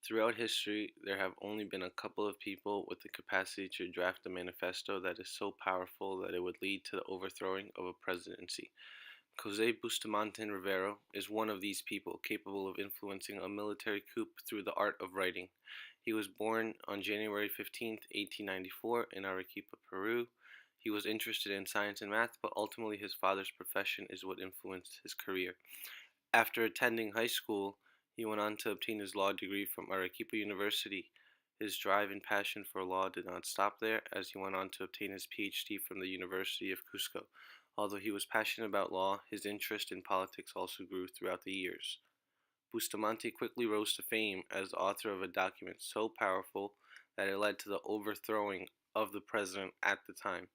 Throughout history, there have only been a couple of people with the capacity to draft a manifesto that is so powerful that it would lead to the overthrowing of a presidency. José Bustamante Rivero is one of these people capable of influencing a military coup through the art of writing. He was born on January 15, 1894, in Arequipa, Peru. He was interested in science and math, but ultimately his father's profession is what influenced his career. After attending high school, he went on to obtain his law degree from Arequipa University. His drive and passion for law did not stop there, as he went on to obtain his PhD from the University of Cusco. Although he was passionate about law, his interest in politics also grew throughout the years. Bustamante quickly rose to fame as the author of a document so powerful that it led to the overthrowing of the president at the time.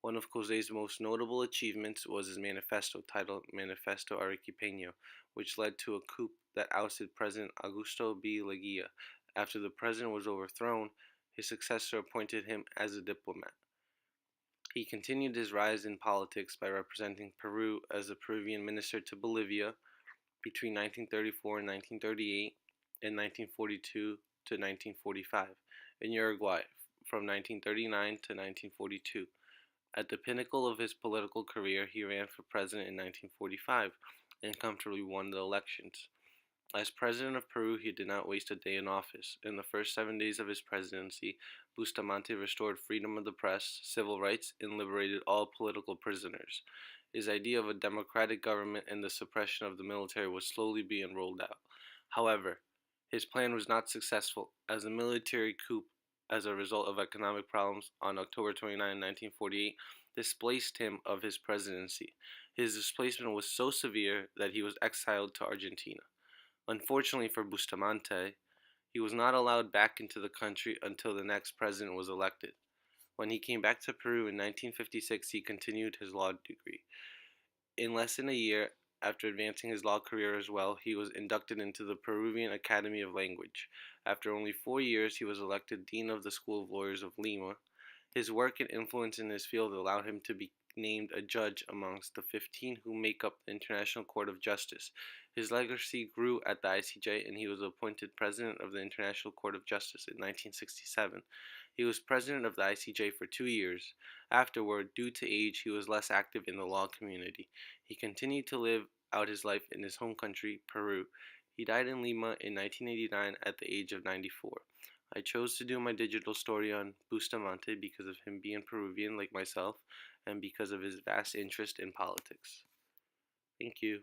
One of José's most notable achievements was his manifesto, titled Manifesto Arequipeño, which led to a coup that ousted President Augusto B. Leguía. After the president was overthrown, his successor appointed him as a diplomat. He continued his rise in politics by representing Peru as the Peruvian minister to Bolivia between 1934 and 1938, and 1942 to 1945, in Uruguay from 1939 to 1942. At the pinnacle of his political career, he ran for president in 1945 and comfortably won the elections. As president of Peru, he did not waste a day in office. In the first 7 days of his presidency, Bustamante restored freedom of the press, civil rights, and liberated all political prisoners. His idea of a democratic government and the suppression of the military was slowly being rolled out. However, his plan was not successful, as a military coup, as a result of economic problems, on October 29, 1948, displaced him of his presidency. His displacement was so severe that he was exiled to Argentina. Unfortunately for Bustamante, he was not allowed back into the country until the next president was elected. When he came back to Peru in 1956, he continued his law degree. In less than a year, after advancing his law career as well, he was inducted into the Peruvian Academy of Language. After only 4 years, he was elected Dean of the School of Lawyers of Lima. His work and influence in his field allowed him to be named a judge amongst the 15 who make up the International Court of Justice. His legacy grew at the ICJ, and he was appointed president of the International Court of Justice in 1967. He was president of the ICJ for 2 years. Afterward, due to age, he was less active in the law community. He continued to live out his life in his home country, Peru. He died in Lima in 1989 at the age of 94. I chose to do my digital story on Bustamante because of him being Peruvian like myself and because of his vast interest in politics. Thank you.